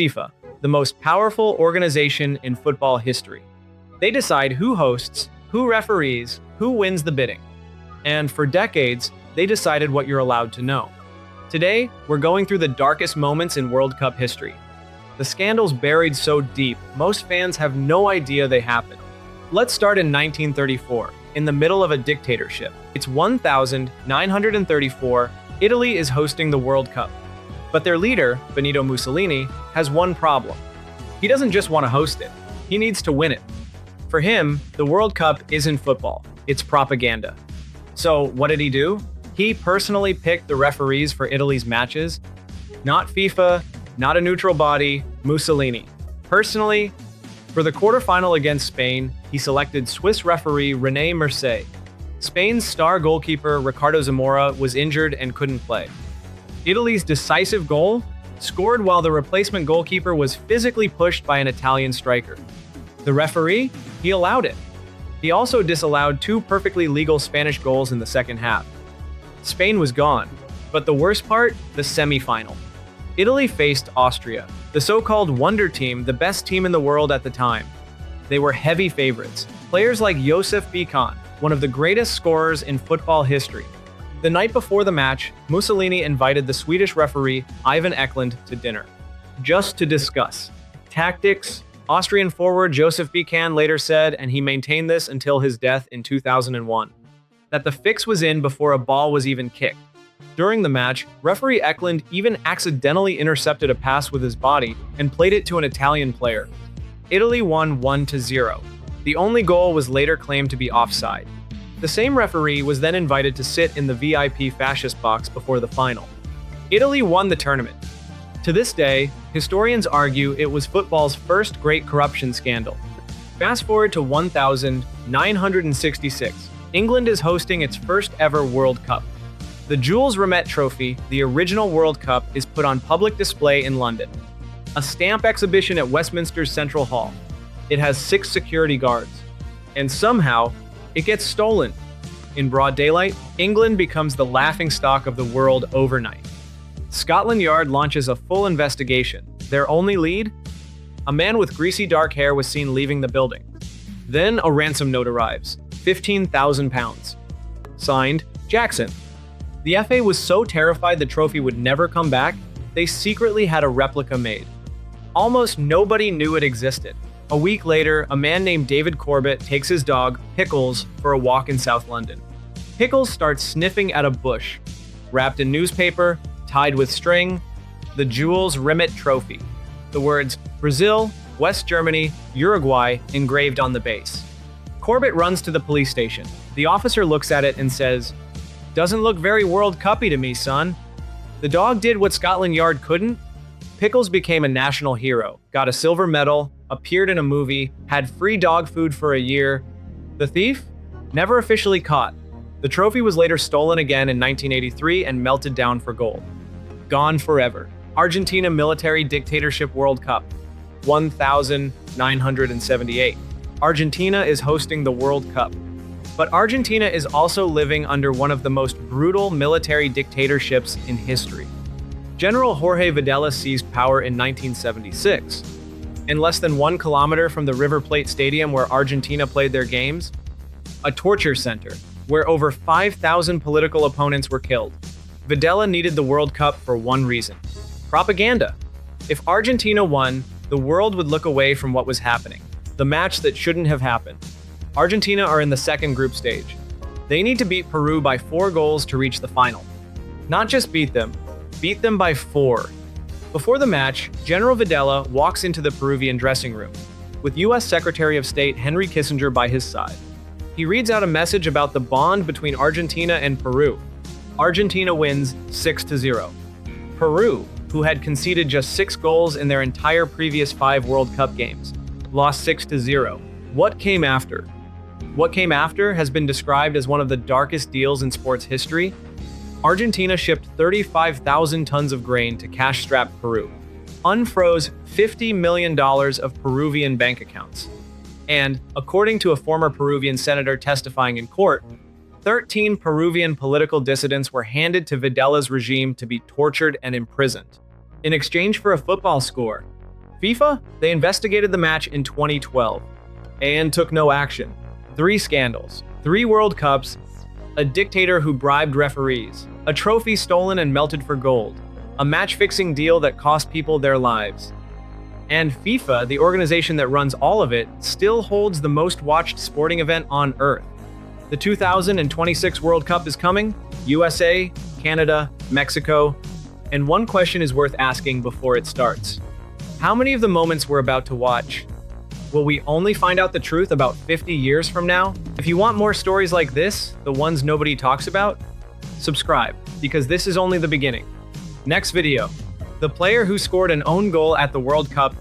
FIFA, the most powerful organization in football history. They decide who hosts, who referees, who wins the bidding. And for decades, they decided what you're allowed to know. Today, we're going through the darkest moments in World Cup history. The scandals buried so deep, most fans have no idea they happened. Let's start in 1934, in the middle of a dictatorship. It's 1934, Italy is hosting the World Cup. But their leader, Benito Mussolini, has one problem. He doesn't just want to host it, he needs to win it. For him, the World Cup isn't football, it's propaganda. So what did he do? He personally picked the referees for Italy's matches. Not FIFA, not a neutral body, Mussolini. Personally, for the quarterfinal against Spain, he selected Swiss referee René Mercier. Spain's star goalkeeper Ricardo Zamora was injured and couldn't play. Italy's decisive goal? Scored while the replacement goalkeeper was physically pushed by an Italian striker. The referee? He allowed it. He also disallowed two perfectly legal Spanish goals in the second half. Spain was gone. But the worst part? The semi-final. Italy faced Austria, the so-called wonder team, the best team in the world at the time. They were heavy favorites. Players like Josef Bican, one of the greatest scorers in football history. The night before the match, Mussolini invited the Swedish referee Ivan Eklund to dinner, just to discuss tactics. Austrian forward Josef Bican later said, and he maintained this until his death in 2001, that the fix was in before a ball was even kicked. During the match, referee Eklund even accidentally intercepted a pass with his body and played it to an Italian player. Italy won 1-0. The only goal was later claimed to be offside. The same referee was then invited to sit in the VIP fascist box before the final. Italy won the tournament. To this day, historians argue it was football's first great corruption scandal. Fast forward to 1966. England is hosting its first ever World Cup. The Jules Rimet Trophy, the original World Cup, is put on public display in London. A stamp exhibition at Westminster's Central Hall. It has 6 security guards. And somehow, it gets stolen. In broad daylight, England becomes the laughingstock of the world overnight. Scotland Yard launches a full investigation. Their only lead? A man with greasy dark hair was seen leaving the building. Then a ransom note arrives, £15,000. Signed, Jackson. The FA was so terrified the trophy would never come back, they secretly had a replica made. Almost nobody knew it existed. A week later, a man named David Corbett takes his dog, Pickles, for a walk in South London. Pickles starts sniffing at a bush. Wrapped in newspaper, tied with string, the Jules Rimet Trophy. The words Brazil, West Germany, Uruguay engraved on the base. Corbett runs to the police station. The officer looks at it and says, "Doesn't look very World Cup-y to me, son." The dog did what Scotland Yard couldn't. Pickles became a national hero, got a silver medal, appeared in a movie, had free dog food for a year. The thief? Never officially caught. The trophy was later stolen again in 1983 and melted down for gold. Gone forever. Argentina Military Dictatorship World Cup, 1978. Argentina is hosting the World Cup. But Argentina is also living under one of the most brutal military dictatorships in history. General Jorge Videla seized power in 1976. In less than 1 kilometer from the River Plate Stadium where Argentina played their games, a torture center where over 5,000 political opponents were killed. Videla needed the World Cup for one reason: propaganda. If Argentina won, the world would look away from what was happening, the match that shouldn't have happened. Argentina are in the second group stage. They need to beat Peru by 4 goals to reach the final. Not just beat them by 4. Before the match, General Videla walks into the Peruvian dressing room, with U.S. Secretary of State Henry Kissinger by his side. He reads out a message about the bond between Argentina and Peru. Argentina wins 6-0. Peru, who had conceded just 6 goals in their entire previous 5 World Cup games, lost 6-0. What came after? What came after has been described as one of the darkest deals in sports history. Argentina shipped 35,000 tons of grain to cash-strapped Peru, unfroze $50 million of Peruvian bank accounts. And, according to a former Peruvian senator testifying in court, 13 Peruvian political dissidents were handed to Videla's regime to be tortured and imprisoned. In exchange for a football score, FIFA, they investigated the match in 2012 and took no action. 3 scandals, 3 World Cups, a dictator who bribed referees, a trophy stolen and melted for gold, a match-fixing deal that cost people their lives. And FIFA, the organization that runs all of it, still holds the most watched sporting event on Earth. The 2026 World Cup is coming, USA, Canada, Mexico, and one question is worth asking before it starts. How many of the moments we're about to watch will we only find out the truth about 50 years from now? If you want more stories like this, the ones nobody talks about, subscribe, because this is only the beginning. Next video, the player who scored an own goal at the World Cup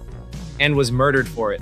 and was murdered for it.